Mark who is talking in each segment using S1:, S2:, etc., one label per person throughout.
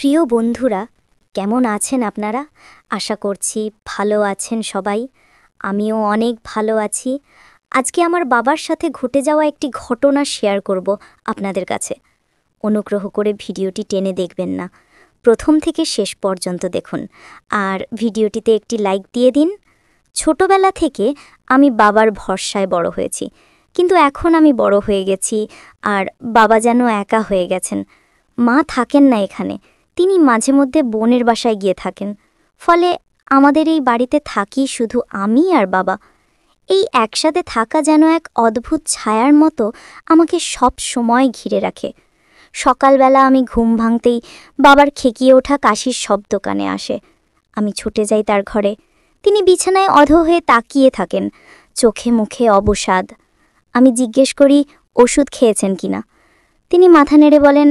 S1: প্রিয় বন্ধুরা, কেমন আছেন আপনারা? আশা করছি ভালো আছেন সবাই। আমিও অনেক ভালো আছি। আজকে আমার বাবার সাথে ঘটে যাওয়া একটি ঘটনা শেয়ার করব আপনাদের কাছে। অনুগ্রহ করে ভিডিওটি টেনে দেখবেন না, প্রথম থেকে শেষ পর্যন্ত দেখুন। আর ভিডিওটিতে একটি লাইক দিয়ে দিন। ছোটবেলা থেকে আমি বাবার ভরসায় বড় হয়েছি, কিন্তু এখন আমি বড় হয়ে গেছি আর বাবা যেন একা হয়ে গেছেন। মা থাকেন না এখানে, তিনি মাঝে মধ্যে বোনের বাসায় গিয়ে থাকেন। ফলে আমাদের এই বাড়িতে থাকি শুধু আমি আর বাবা। এই একসাথে থাকা যেন এক অদ্ভুত ছায়ার মতো আমাকে সব সময় ঘিরে রাখে। সকালবেলা আমি ঘুম ভাঙতেই বাবার খেকিয়ে ওঠা কাশির শব্দ কানে আসে। আমি ছুটে যাই তার ঘরে। তিনি বিছানায় অধো হয়ে তাকিয়ে থাকেন, চোখে মুখে অবসাদ। আমি জিজ্ঞেস করি ওষুধ খেয়েছেন কিনা। তিনি মাথা নেড়ে বলেন,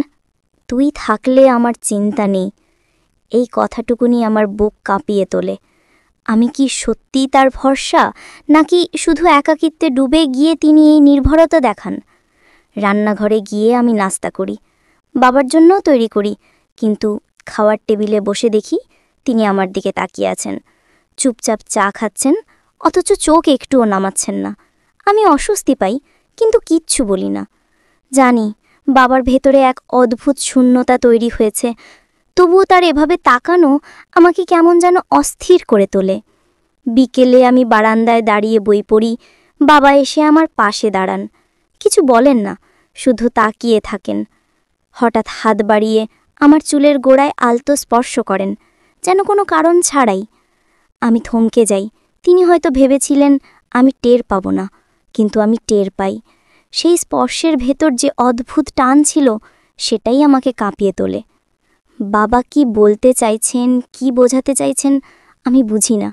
S1: তুই থাকলে আমার চিন্তা নেই। এই কথাটুকুনি আমার বুক কাঁপিয়ে তোলে। আমি কি সত্যিই তার ভরসা, নাকি শুধু একাকিত্বে ডুবে গিয়ে তিনি এই নির্ভরতা দেখান? রান্নাঘরে গিয়ে আমি নাস্তা করি, বাবার জন্যও তৈরি করি, কিন্তু খাওয়ার টেবিলে বসে দেখি তিনি আমার দিকে তাকিয়ে আছেন, চুপচাপ চা খাচ্ছেন, অথচ চোখ একটুও নামাচ্ছেন না। আমি অস্বস্তি পাই, কিন্তু কিচ্ছু বলি না। জানি বাবার ভেতরে এক অদ্ভুত শূন্যতা তৈরি হয়েছে, তবুও তার এভাবে তাকানো আমাকে কেমন যেন অস্থির করে তোলে। বিকেলে আমি বারান্দায় দাঁড়িয়ে বই পড়ি। বাবা এসে আমার পাশে দাঁড়ান, কিছু বলেন না, শুধু তাকিয়ে থাকেন। হঠাৎ হাত বাড়িয়ে আমার চুলের গোড়ায় আলতো স্পর্শ করেন, যেন কোনো কারণ ছাড়াই। আমি থমকে যাই। তিনি হয়তো ভেবেছিলেন আমি টের পাব না, কিন্তু আমি টের পাই। সেই স্পর্শের ভেতর যে অদ্ভুত টান ছিল, সেটাই আমাকে কাঁপিয়ে তোলে। বাবা কি বলতে চাইছেন, কি বোঝাতে চাইছেন আমি বুঝি না,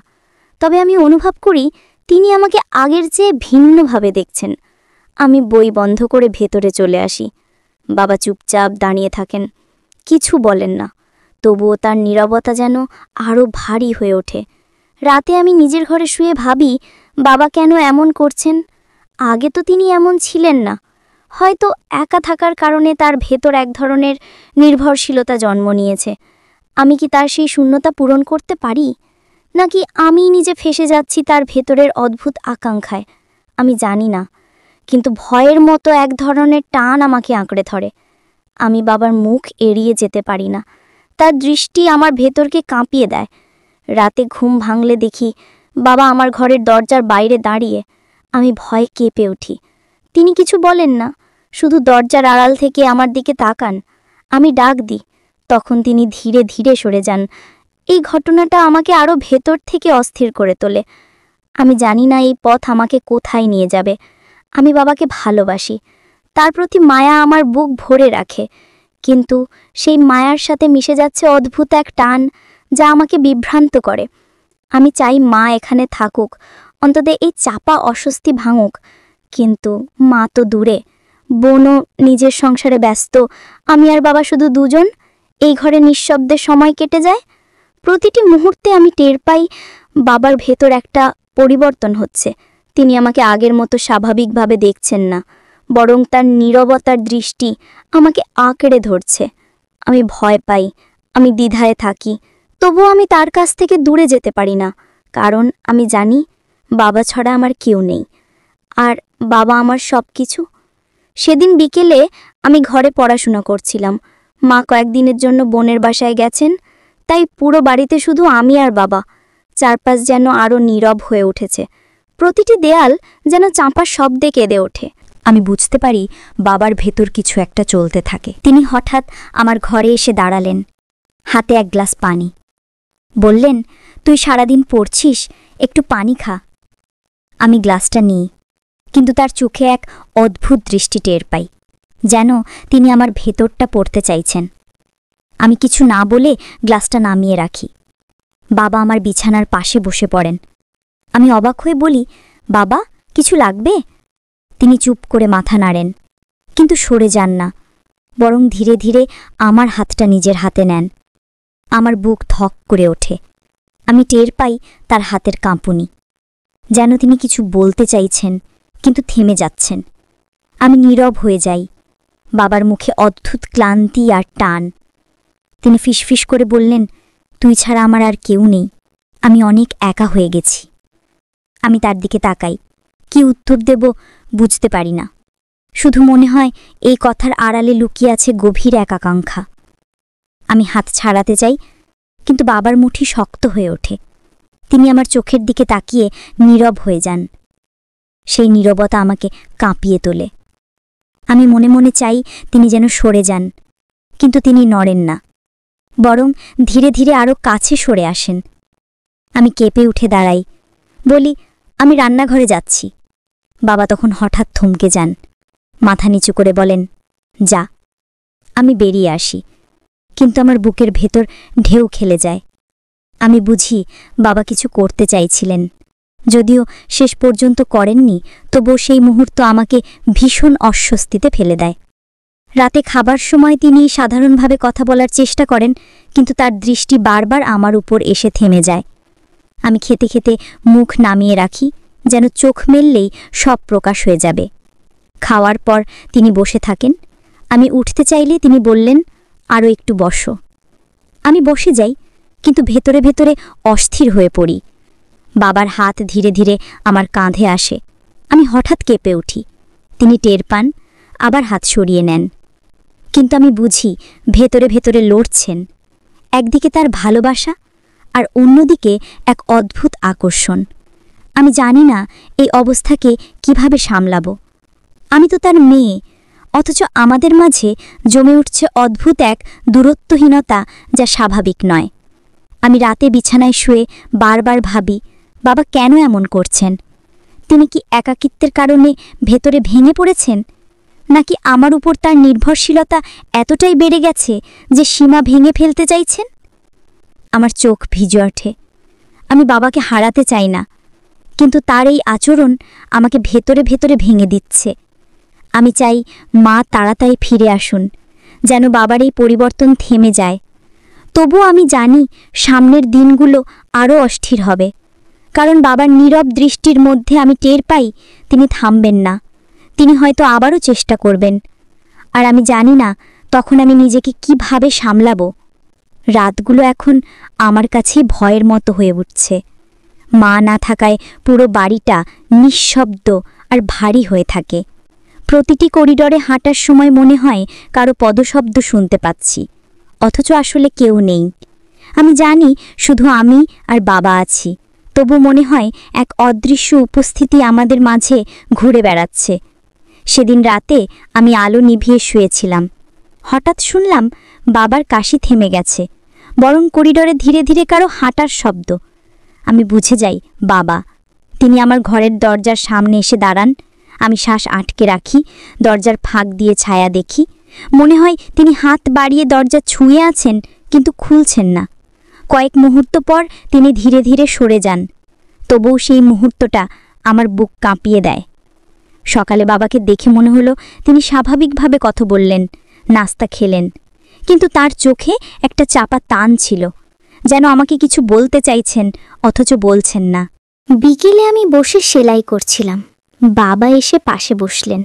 S1: তবে আমি অনুভব করি তিনি আমাকে আগের চেয়ে ভিন্নভাবে দেখছেন। আমি বই বন্ধ করে ভেতরে চলে আসি। বাবা চুপচাপ দাঁড়িয়ে থাকেন, কিছু বলেন না, তবুও তার নীরবতা যেন আরও ভারী হয়ে ওঠে। রাতে আমি নিজের ঘরে শুয়ে ভাবি, বাবা কেন এমন করছেন? আগে তো তিনি এমন ছিলেন না। হয়তো একা থাকার কারণে তার ভেতর এক ধরনের নির্ভরশীলতা জন্ম নিয়েছে। আমি কি তার সেই শূন্যতা পূরণ করতে পারি, নাকি আমি নিজে ফেঁসে যাচ্ছি তার ভেতরের অদ্ভুত আকাঙ্ক্ষায়? আমি জানি না, কিন্তু ভয়ের মতো এক ধরনের টান আমাকে আঁকড়ে ধরে। আমি বাবার মুখ এড়িয়ে যেতে পারি না। তার দৃষ্টি আমার ভেতরকে কাঁপিয়ে দেয়। রাতে ঘুম ভাঙলে দেখি বাবা আমার ঘরের দরজার বাইরে দাঁড়িয়ে। আমি ভয়ে কেঁপে উঠি। তিনি কিছু বলেন না, শুধু দরজার আড়াল থেকে আমার দিকে তাকান। আমি ডাক দিই, তখন তিনি ধীরে ধীরে সরে যান। এই ঘটনাটা আমাকে আরও ভেতর থেকে অস্থির করে তোলে। আমি জানি না এই পথ আমাকে কোথায় নিয়ে যাবে। আমি বাবাকে ভালোবাসি, তার প্রতি মায়া আমার বুক ভরে রাখে, কিন্তু সেই মায়ার সাথে মিশে যাচ্ছে অদ্ভুত এক টান, যা আমাকে বিভ্রান্ত করে। আমি চাই মা এখানে থাকুক, অন্তত এই চাপা অস্বস্তি ভাঙুক, কিন্তু মা তো দূরে, বোনও নিজের সংসারে ব্যস্ত। আমি আর বাবা শুধু দুজন। এই ঘরে নিঃশব্দে সময় কেটে যায়। প্রতিটি মুহূর্তে আমি টের পাই বাবার ভেতর একটা পরিবর্তন হচ্ছে। তিনি আমাকে আগের মতো স্বাভাবিকভাবে দেখছেন না, বরং তার নীরবতার দৃষ্টি আমাকে আঁকড়ে ধরছে। আমি ভয় পাই, আমি দ্বিধায় থাকি, তবুও আমি তার কাছ থেকে দূরে যেতে পারি না, কারণ আমি জানি বাবা ছাড়া আমার কেউ নেই, আর বাবা আমার সব কিছু। সেদিন বিকেলে আমি ঘরে পড়াশোনা করছিলাম। মা কয়েকদিনের জন্য বোনের বাসায় গেছেন, তাই পুরো বাড়িতে শুধু আমি আর বাবা। চারপাশ যেন আরও নীরব হয়ে উঠেছে। প্রতিটি দেয়াল যেন চাঁপার শব্দে কেঁদে ওঠে। আমি বুঝতে পারি বাবার ভেতর কিছু একটা চলতে থাকে। তিনি হঠাৎ আমার ঘরে এসে দাঁড়ালেন, হাতে এক গ্লাস পানি। বললেন, তুই সারাদিন পড়ছিস, একটু পানি খা। আমি গ্লাসটা নিই, কিন্তু তার চোখে এক অদ্ভুত দৃষ্টি টের পাই, যেন তিনি আমার ভেতরটা পড়তে চাইছেন। আমি কিছু না বলে গ্লাসটা নামিয়ে রাখি। বাবা আমার বিছানার পাশে বসে পড়েন। আমি অবাক হয়ে বলি, বাবা, কিছু লাগবে? তিনি চুপ করে মাথা নাড়েন, কিন্তু সরে যান না, বরং ধীরে ধীরে আমার হাতটা নিজের হাতে নেন। আমার বুক ধক করে ওঠে। আমি টের পাই তার হাতের কাঁপুনি, যেন তিনি কিছু বলতে চাইছেন, কিন্তু থেমে যাচ্ছেন। আমি নীরব হয়ে যাই। বাবার মুখে অদ্ভুত ক্লান্তি আর টান। তিনি ফিসফিস করে বললেন, তুই ছাড়া আমার আর কেউ নেই, আমি অনেক একা হয়ে গেছি। আমি তার দিকে তাকাই, কি উত্তর দেব বুঝতে পারি না। শুধু মনে হয় এই কথার আড়ালে লুকিয়ে আছে গভীর একাকাঙ্ক্ষা। আমি হাত ছাড়াতে চাই, কিন্তু বাবার মুঠি শক্ত হয়ে ওঠে। তিনি আমার চোখের দিকে তাকিয়ে নীরব হয়ে যান। সেই নীরবতা আমাকে কাঁপিয়ে তোলে। আমি মনে মনে চাই তিনি যেন সরে যান, কিন্তু তিনি নড়েন না, বরং ধীরে ধীরে আরও কাছে সরে আসেন। আমি কেঁপে উঠে দাঁড়াই, বলি, আমি রান্নাঘরে যাচ্ছি। বাবা তখন হঠাৎ থমকে যান, মাথা নিচু করে বলেন, যা। আমি বেরিয়ে আসি, কিন্তু আমার বুকের ভেতর ঢেউ খেলে যায়। আমি বুঝি বাবা কিছু করতে চাইছিলেন, যদিও শেষ পর্যন্ত করেননি, তবুও সেই মুহূর্ত আমাকে ভীষণ অস্বস্তিতে ফেলে দেয়। রাতে খাবার সময় তিনি সাধারণভাবে কথা বলার চেষ্টা করেন, কিন্তু তার দৃষ্টি বারবার আমার উপর এসে থেমে যায়। আমি খেতে খেতে মুখ নামিয়ে রাখি, যেন চোখ মেললেই সব প্রকাশ হয়ে যাবে। খাওয়ার পর তিনি বসে থাকেন। আমি উঠতে চাইলে তিনি বললেন, আরও একটু বসো। আমি বসে যাই, কিন্তু ভেতরে ভেতরে অস্থির হয়ে পড়ি। বাবার হাত ধীরে ধীরে আমার কাঁধে আসে। আমি হঠাৎ কেঁপে উঠি। তিনি টের পান, আবার হাত সরিয়ে নেন। কিন্তু আমি বুঝি ভেতরে ভেতরে লড়ছেন, একদিকে তার ভালোবাসা আর অন্যদিকে এক অদ্ভুত আকর্ষণ। আমি জানি না এই অবস্থাকে কিভাবে সামলাব। আমি তো তার মেয়ে, অথচ আমাদের মাঝে জমে উঠছে অদ্ভুত এক দূরত্বহীনতা, যা স্বাভাবিক নয়। আমি রাতে বিছানায় শুয়ে বারবার ভাবি, বাবা কেন এমন করছেন? তিনি কি একাকিত্বের কারণে ভেতরে ভেঙে পড়েছেন, নাকি আমার উপর তার নির্ভরশীলতা এতটাই বেড়ে গেছে যে সীমা ভেঙে ফেলতে চাইছেন? আমার চোখ ভিজে ওঠে। আমি বাবাকে হারাতে চাই না, কিন্তু তার এই আচরণ আমাকে ভেতরে ভেতরে ভেঙে দিচ্ছে। আমি চাই মা তাড়াতাড়ি ফিরে আসুন, যেন বাবার এই পরিবর্তন থেমে যায়। তবুও আমি জানি সামনের দিনগুলো আরও অস্থির হবে, কারণ বাবার নীরব দৃষ্টির মধ্যে আমি টের পাই তিনি থামবেন না। তিনি হয়তো আবারও চেষ্টা করবেন, আর আমি জানি না তখন আমি নিজেকে কিভাবে সামলাবো। রাতগুলো এখন আমার কাছে ভয়ের মতো হয়ে উঠছে। মা না থাকায় পুরো বাড়িটা নিঃশব্দ আর ভারী হয়ে থাকে। প্রতিটি করিডরে হাঁটার সময় মনে হয় কারো পদশব্দ শুনতে পাচ্ছি, অথচ আসলে কেউ নেই। আমি জানি শুধু আমি আর বাবা আছি, তবু মনে হয় এক অদৃশ্য উপস্থিতি আমাদের মাঝে ঘুরে বেড়াচ্ছে। সেদিন রাতে আমি আলো নিভিয়ে শুয়েছিলাম। হঠাৎ শুনলাম বাবার কাশি থেমে গেছে, বরং করিডরে ধীরে ধীরে কারো হাঁটার শব্দ। আমি বুঝে যাই বাবা। তিনি আমার ঘরের দরজার সামনে এসে দাঁড়ান। আমি শ্বাস আটকে রাখি, দরজার ফাঁক দিয়ে ছায়া দেখি। মনে হয় তিনি হাত বাড়িয়ে দরজা ছুঁয়ে আছেন, কিন্তু খুলছেন না। কয়েক মুহূর্ত পর তিনি ধীরে ধীরে সরে যান, তবুও সেই মুহূর্তটা আমার বুক কাঁপিয়ে দেয়। সকালে বাবাকে দেখে মনে হলো তিনি স্বাভাবিকভাবে কথা বললেন, নাস্তা খেলেন, কিন্তু তার চোখে একটা চাপা টান ছিল, যেন আমাকে কিছু বলতে চাইছেন অথচ বলছেন না। বিকেলে আমি বসে সেলাই করছিলাম। বাবা এসে পাশে বসলেন।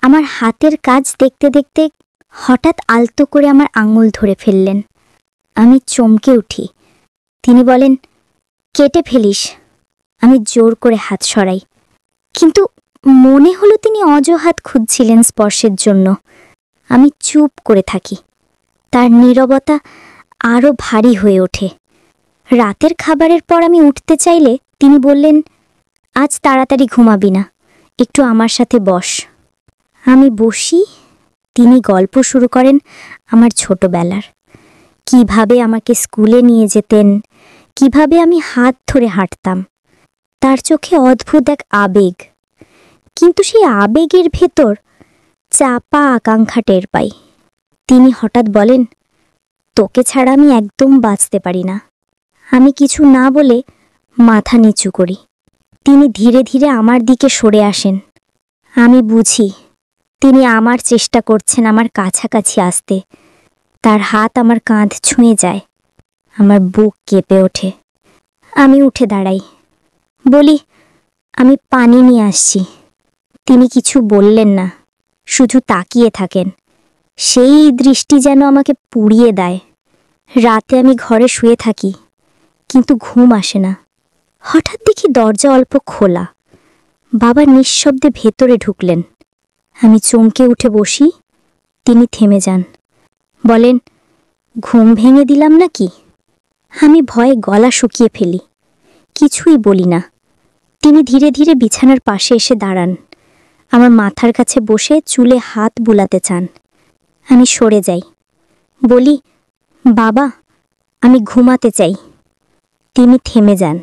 S1: আমার হাতের কাজ দেখতে দেখতে হঠাৎ আলতো করে আমার আঙুল ধরে ফেললেন। আমি চমকে উঠি। তিনি বলেন, কেটে ফেলিস। আমি জোর করে হাত সরাই, কিন্তু মনে হলো তিনি অজুহাত খুঁজছিলেন স্পর্শের জন্য। আমি চুপ করে থাকি। তার নীরবতা আরও ভারী হয়ে ওঠে। রাতের খাবারের পর আমি উঠতে চাইলে তিনি বললেন, আজ তাড়াতাড়ি ঘুমাবি না, একটু আমার সাথে বস। আমি বসি। তিনি গল্প শুরু করেন আমার ছোটবেলার, কিভাবে আমাকে স্কুলে নিয়ে যেতেন, কিভাবে আমি হাত ধরে হাঁটতাম। তার চোখে অদ্ভুত এক আবেগ, কিন্তু সেই আবেগের ভেতর চাপা আকাঙ্ক্ষা টের পাই। তিনি হঠাৎ বলেন, তোকে ছাড়া আমি একদম বাঁচতে পারি না। আমি কিছু না বলে মাথা নিচু করি। তিনি ধীরে ধীরে আমার দিকে সরে আসেন। আমি বুঝি তিনি আমার চেষ্টা করছেন আমার কাছাকাছি আসতে। তার হাত আমার কাঁধ ছুঁয়ে যায়। আমার বুক কেঁপে ওঠে। আমি উঠে দাঁড়াই, বলি, আমি পানি নিয়ে আসছি। তিনি কিছু বললেন না, শুধু তাকিয়ে থাকেন। সেই দৃষ্টি যেন আমাকে পুড়িয়ে দেয়। রাতে আমি ঘরে শুয়ে থাকি, কিন্তু ঘুম আসে না। হঠাৎ দেখি দরজা অল্প খোলা। বাবা নিঃশব্দে ভেতরে ঢুকলেন। আমি চমকে উঠে বসি। তিনি থেমে যান, বলেন, ঘুম ভেঙে দিলাম নাকি? আমি ভয়ে গলা শুকিয়ে ফেলি, কিছুই বলি না। তিনি ধীরে ধীরে বিছানার পাশে এসে দাঁড়ান। আমার মাথার কাছে বসে চুলে হাত বুলাতে চান। আমি সরে যাই, বলি, বাবা, আমি ঘুমাতে চাই। তিনি থেমে যান,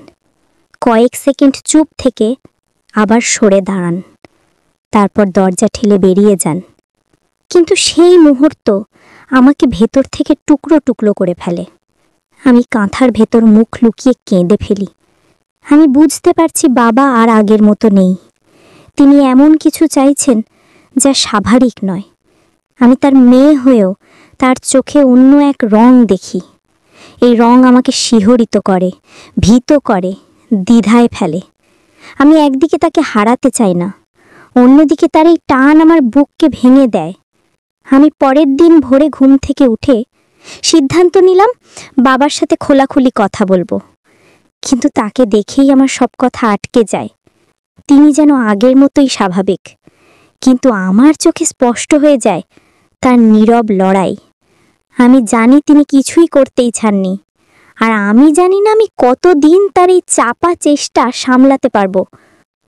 S1: কয়েক সেকেন্ড চুপ থেকে আবার সরে দাঁড়ান, তারপর দরজা ঠেলে বেরিয়ে যান। কিন্তু সেই মুহূর্ত আমাকে ভেতর থেকে টুকরো টুকরো করে ফেলে। আমি কাঁথার ভেতর মুখ লুকিয়ে কেঁদে ফেলি। আমি বুঝতে পারছি বাবা আর আগের মতো নেই। তিনি এমন কিছু চাইছেন যা স্বাভাবিক নয়। আমি তার মেয়ে হয়েও তার চোখে অন্য এক রং দেখি। এই রং আমাকে শিহরিত করে, ভীত করে, দ্বিধায় ফেলে। আমি একদিকে তাকে হারাতে চাই না, অন্যদিকে তার এই টান আমার বুককে ভেঙে দেয়। আমি পরের দিন ভোরে ঘুম থেকে উঠে সিদ্ধান্ত নিলাম বাবার সাথে খোলাখুলি কথা বলবো। কিন্তু তাকে দেখেই আমার সব কথা আটকে যায়। তিনি যেন আগের মতোই স্বাভাবিক, কিন্তু আমার চোখে স্পষ্ট হয়ে যায় তার নীরব লড়াই। আমি জানি তিনি কিছুই করতেই চাননি, আর আমি জানি না আমি কতদিন তার এই চাপা চেষ্টা সামলাতে পারবো।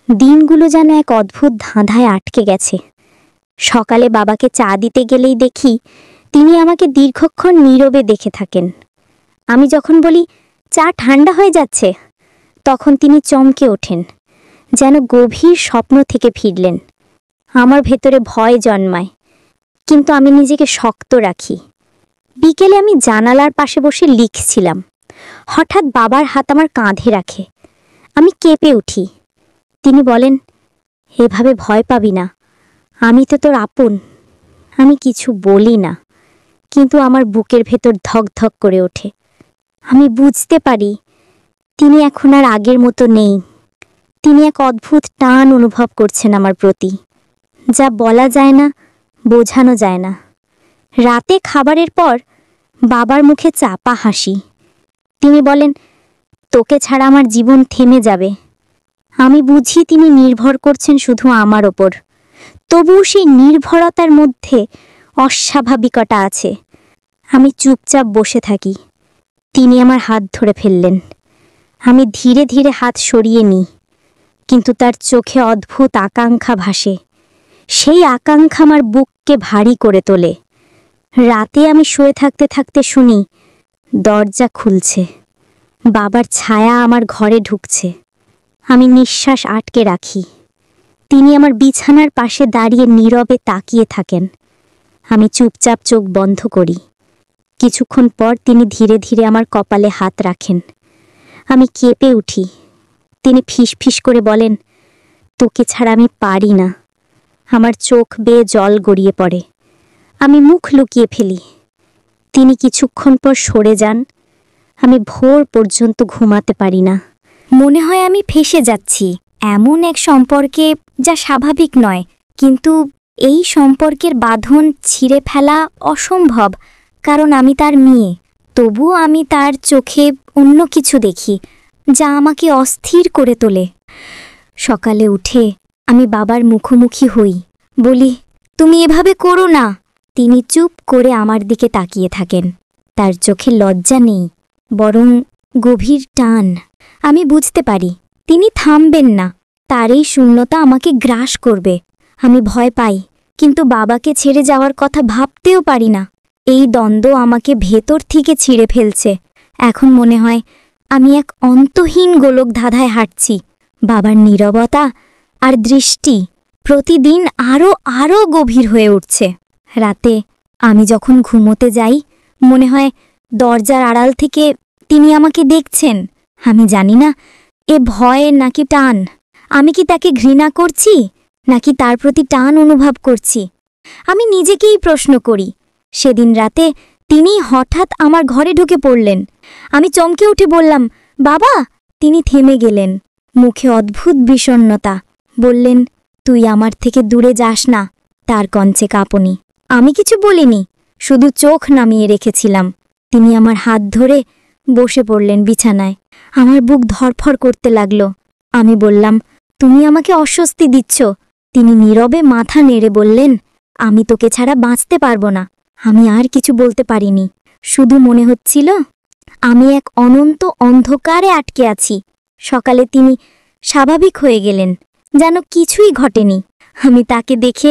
S1: দিনগুলো যেন এক অদ্ভুত ধাঁধায় আটকে গেছে। সকালে বাবাকে চা দিতে গেলেই দেখি তিনি আমাকে দীর্ঘক্ষণ নীরবে দেখে থাকেন। আমি যখন বলি, চা ঠান্ডা হয়ে যাচ্ছে, তখন তিনি চমকে ওঠেন, যেন গভীর স্বপ্ন থেকে ফিরলেন। আমার ভেতরে ভয় জন্মায়, কিন্তু আমি নিজেকে শক্ত রাখি। বিকেলে আমি জানালার পাশে বসে লিখছিলাম। হঠাৎ বাবার হাত আমার কাঁধে রাখে। আমি কেঁপে উঠি। তিনি বলেন, এভাবে ভয় পাবি না, আমি তো তোর আপন। আমি কিছু বলি না, কিন্তু আমার বুকের ভেতর ধক ধক করে ওঠে। আমি বুঝতে পারি তিনি এখন আর আগের মতো নেই। তিনি এক অদ্ভুত টান অনুভব করছেন আমার প্রতি, যা বলা যায় না, বোঝানো যায় না। রাতে খাবারের পর বাবার মুখে চাপা হাসি। তিনি বলেন, তোকে ছাড়া আমার জীবন থেমে যাবে। আমি বুঝি তিনি নির্ভর করছেন শুধু আমার ওপর। তবুও সেই নির্ভরতার মধ্যে অস্বাভাবিকতা আছে। আমি চুপচাপ বসে থাকি। তিনি আমার হাত ধরে ফেললেন। আমি ধীরে ধীরে হাত সরিয়ে নিই, কিন্তু তার চোখে অদ্ভুত আকাঙ্ক্ষা ভাসে। সেই আকাঙ্ক্ষা আমার বুককে ভারী করে তোলে। রাতে আমি শুয়ে থাকতে থাকতে শুনি দরজা খুলছে, বাবার ছায়া আমার ঘরে ঢুকছে। আমি নিঃশ্বাস আটকে রাখি। তিনি আমার বিছানার পাশে দাঁড়িয়ে নীরবে তাকিয়ে থাকেন। আমি চুপচাপ চোখ বন্ধ করি। কিছুক্ষণ পর তিনি ধীরে ধীরে আমার কপালে হাত রাখেন। আমি কেঁপে উঠি। তিনি ফিসফিস করে বলেন, তোকে ছাড়া আমি পারি না। আমার চোখ বেয়ে জল গড়িয়ে পড়ে। আমি মুখ লুকিয়ে ফেলি। তিনি কিছুক্ষণ পর সরে যান। আমি ভোর পর্যন্ত ঘুমাতে পারি না। মনে হয় আমি ফেঁসে যাচ্ছি এমন এক সম্পর্কে যা স্বাভাবিক নয়, কিন্তু এই সম্পর্কের বাঁধন ছিঁড়ে ফেলা অসম্ভব, কারণ আমি তার মেয়ে। তবুও আমি তার চোখে অন্য কিছু দেখি যা আমাকে অস্থির করে তোলে। সকালে উঠে আমি বাবার মুখোমুখি হই, বলি, তুমি এভাবে করো না। তিনি চুপ করে আমার দিকে তাকিয়ে থাকেন। তার চোখে লজ্জা নেই, বরং গভীর টান। আমি বুঝতে পারি তিনি থামবেন না। তার এই শূন্যতা আমাকে গ্রাস করবে। আমি ভয় পাই, কিন্তু বাবাকে ছেড়ে যাওয়ার কথা ভাবতেও পারি না। এই দ্বন্দ্ব আমাকে ভেতর থেকে ছিঁড়ে ফেলছে। এখন মনে হয় আমি এক অন্তহীন গোলক ধাঁধায় হাঁটছি। বাবার নীরবতা আর দৃষ্টি প্রতিদিন আরও গভীর হয়ে উঠছে। রাতে আমি যখন ঘুমোতে যাই, মনে হয় দরজার আড়াল থেকে তিনি আমাকে দেখছেন। আমি জানি না এ ভয় নাকি টান। আমি কি তাকে ঘৃণা করছি, নাকি তার প্রতি টান অনুভব করছি? আমি নিজেকেই প্রশ্ন করি। সেদিন রাতে তিনি হঠাৎ আমার ঘরে ঢুকে পড়লেন। আমি চমকে উঠে বললাম, বাবা। তিনি থেমে গেলেন, মুখে অদ্ভুত বিষণ্ণতা। বললেন, তুই আমার থেকে দূরে যাস না। তার কঞ্চে কাঁপুনি। আমি কিছু বলিনি, শুধু চোখ নামিয়ে রেখেছিলাম। তিনি আমার হাত ধরে বসে পড়লেন বিছানায়। আমার বুক ধড়ফড় করতে লাগলো। আমি বললাম, তুমি আমাকে অস্বস্তি দিচ্ছ। তিনি নীরবে মাথা নেড়ে বললেন, আমি তোকে ছাড়া বাঁচতে পারবো না। আমি আর কিছু বলতে পারিনি। শুধু মনে হচ্ছিল আমি এক অনন্ত অন্ধকারে আটকে আছি। সকালে তিনি স্বাভাবিক হয়ে গেলেন, যেন কিছুই ঘটেনি। আমি তাকে দেখে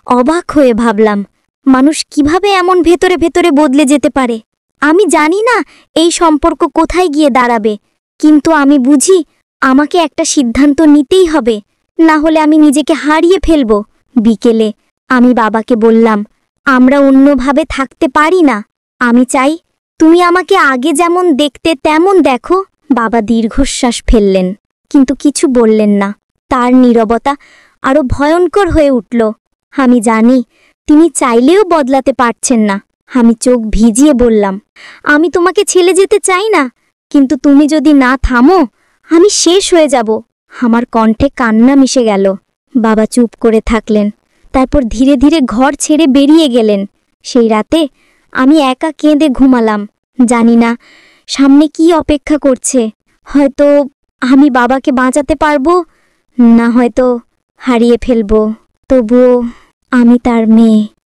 S1: অবাক হয়ে ভাবলাম, মানুষ কিভাবে এমন ভেতরে ভেতরে বদলে যেতে পারে। আমি জানি না এই সম্পর্ক কোথায় গিয়ে দাঁড়াবে, কিন্তু আমি বুঝি আমাকে একটা সিদ্ধান্ত নিতেই হবে, না হলে আমি নিজেকে হারিয়ে ফেলব। বিকেলে আমি বাবাকে বললাম, আমরা অন্যভাবে থাকতে পারি না। আমি চাই তুমি আমাকে আগে যেমন দেখতে তেমন দেখো। বাবা দীর্ঘশ্বাস ফেললেন, কিন্তু কিছু বললেন না। তার নীরবতা আরো ভয়ঙ্কর হয়ে উঠল। আমি জানি তিনি চাইলেও বদলাতে পারছেন না। আমি চোখ ভিজিয়ে বললাম, আমি তোমাকে ছেড়ে যেতে চাই না, কিন্তু তুমি যদি না থামো আমি শেষ হয়ে যাব। আমার কণ্ঠে কান্না মিশে গেল। বাবা চুপ করে থাকলেন, তারপর ধীরে ধীরে ঘর ছেড়ে বেরিয়ে গেলেন। সেই রাতে আমি একা কেঁদে ঘুমালাম, জানি না সামনে কি অপেক্ষা করছে। হয়তো আমি বাবাকে বাঁচাতে পারবো, না হয়তো হারিয়ে ফেলবো। তবুও আমি তার মেয়ে।